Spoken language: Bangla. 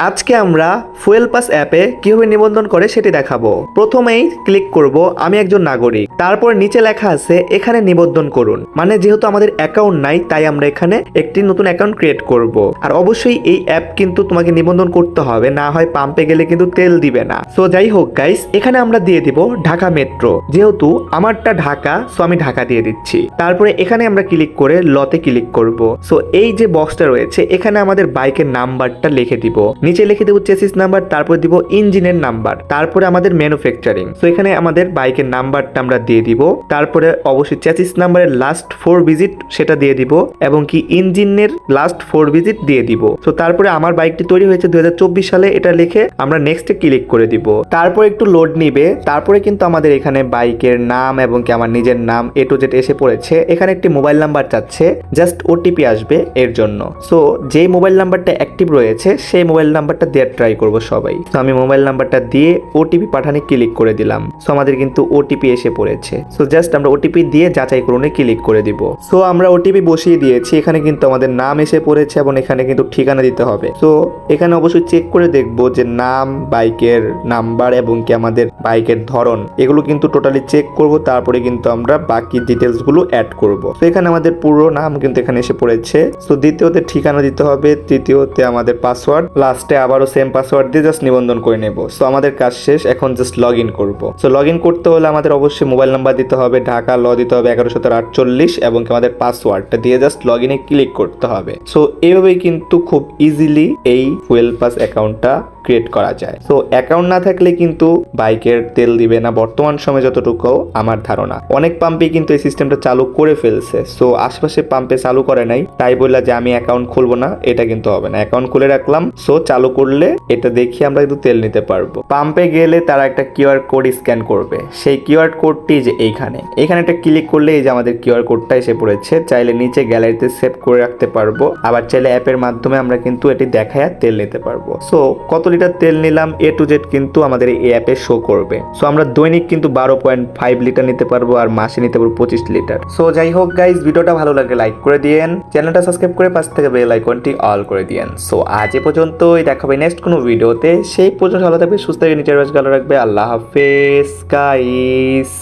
আজকে আমরা ফুয়েল পাস অ্যাপে কিভাবে নিবন্ধন করে সেটি দেখাবো। প্রথমেই ক্লিক করব আমি একজন নাগরিক, তারপর নিচে লেখা আছে এখানে নিবন্ধন করুন। মানে যেহেতু আমাদের অ্যাকাউন্ট নাই তাই আমরা এখানে একটি নতুন অ্যাকাউন্ট ক্রিয়েট করব। আর অবশ্যই এই অ্যাপ কিন্তু তোমাকে নিবন্ধন করতে হবে, না হয় পাম্পে গেলে কিন্তু তেল দিবে না। সো যাই হোক গাইস, এখানে আমরা দিয়ে দিব ঢাকা মেট্রো, যেহেতু আমারটা ঢাকা সো আমি ঢাকা দিয়ে দিচ্ছি। তারপরে এখানে আমরা ক্লিক করে লতে ক্লিক করব। সো এই যে বক্সটা রয়েছে এখানে আমাদের বাইকের নাম্বারটা লিখে দিব, নিচে লিখে দেবো চেসিস নাম্বার, তারপর দিব ইঞ্জিনের নাম্বার, তারপরে আমাদের ম্যানুফ্যাকচারিং। সো এখানে আমাদের বাইকের নাম্বারটা আমরা দিয়ে দিব, তারপরে অবশ্যই চেসিস নাম্বারের লাস্ট 4 ডিজিট সেটা দিয়ে দিব এবং কি ইঞ্জিনের লাস্ট 4 ডিজিট দিয়ে দিব। সো তারপরে আমার বাইকটি তৈরি হয়েছে 2024 সালে, এটা লিখে আমরা নেক্সটে ক্লিক করে দিব। তারপর একটু লোড নিবে, তারপরে কিন্তু আমাদের এখানে বাইকের নাম এবং কি আমার নিজের নাম A to Z এসে পড়েছে। এখানে একটি মোবাইল নাম্বার চাচ্ছে, জাস্ট ওটিপি আসবে এর জন্য। সো যে মোবাইল নাম্বারটা অ্যাক্টিভ রয়েছে সেই মোবাইল নাম্বারটা দেওয়ার ট্রাই করবো সবাই। তো আমি মোবাইল নাম্বারটা দিয়ে ওটিপি পাঠানে ক্লিক করে দিলাম। সো আমাদের কিন্তু ওটিপি এসে পড়েছে। সো জাস্ট আমরা ওটিপি দিয়ে যাচাই করুনে ক্লিক করে দিব। সো আমরা ওটিপি বসিয়ে দিয়েছি, এখানে কিন্তু আমাদের নাম এসে পড়েছে এবং এখানে কিন্তু ঠিকানা দিতে হবে। সো এখানে অবশ্যই চেক করে দেখবো যে নাম, বাইকের নাম্বার এবং কি আমাদের বাইকের ধরন, এগুলো কিন্তু টোটালি চেক করব। তারপরে কিন্তু আমরা বাকি ডিটেলস গুলো অ্যাড করব। তো এখানে আমাদের পুরো নাম কিন্তু এখানে এসে পড়েছে। সো দ্বিতীয়তে ঠিকানা দিতে হবে, তৃতীয়তে আমাদের পাসওয়ার্ড, লাস্টে আবারও সেম পাসওয়ার্ড দিয়ে জাস্ট নিবন্ধন করে নেব। সো আমাদের কাজ শেষ, এখন জাস্ট লগ ইন করবো। সো লগ ইন করতে হলে আমাদের অবশ্যই মোবাইল নাম্বার দিতে হবে, ঢাকা ল দিতে হবে 1148 এবং আমাদের পাসওয়ার্ডটা দিয়ে জাস্ট লগ ইনে ক্লিক করতে হবে। সো এইভাবেই কিন্তু খুব ইজিলি এই ফুয়েল পাস অ্যাকাউন্টটা ক্রিয়েট করা যায়। সো অ্যাকাউন্ট না থাকলে কিন্তু বাইকের তেল দিবে না বর্তমান সময়ে, যতটুকু আমার ধারণা। অনেক পাম্পে কিন্তু এই সিস্টেমটা চালু করে ফেলছে। সো আশেপাশে পাম্পে চালু করে নাই, তাই বললা যে আমি অ্যাকাউন্ট খুলবো না, এটা কিন্তু হবে না। অ্যাকাউন্ট খুলে রাখলাম, সো চালু করলে এটা দেখিয়ে আমরা কিন্তু তেল নিতে পারবো। পাম্পে গেলে তারা একটা কিউআর কোড স্ক্যান করবে, সেই কিউআর কোডটি যে এখানে একটা ক্লিক করলে এই যে আমাদের কিউআর কোডটা এসে পড়েছে। চাইলে নিচে গ্যালারিতে সেভ করে রাখতে পারবো, আবার চাইলে অ্যাপের মাধ্যমে আমরা কিন্তু এটি দেখায় তেল নিতে পারবো। সো কত লিটার তেল নিলাম A to Z কিন্তু আমাদের এই অ্যাপে শো করবে। সো আমরা দৈনিক কিন্তু 12.5 লিটার নিতে পারবো আর মাসে নিতে পারবো 25 লিটার। সো যাই হোক গাইজ, ভিডিওটা ভালো লাগলে লাইক করে দিয়েন, চ্যানেলটা সাবস্ক্রাইব করে পাশ থেকে বেল আইকনটি অল করে দিয়েন। সো আজ এ পর্যন্তই, দেখা হবে নেক্সট কোনো ভিডিওতে। সেই পর্যন্ত ভালো থাকবে, সুস্থ থাকবে, নিচের ভালো রাখবে। আল্লাহ হাফেজ গাইস।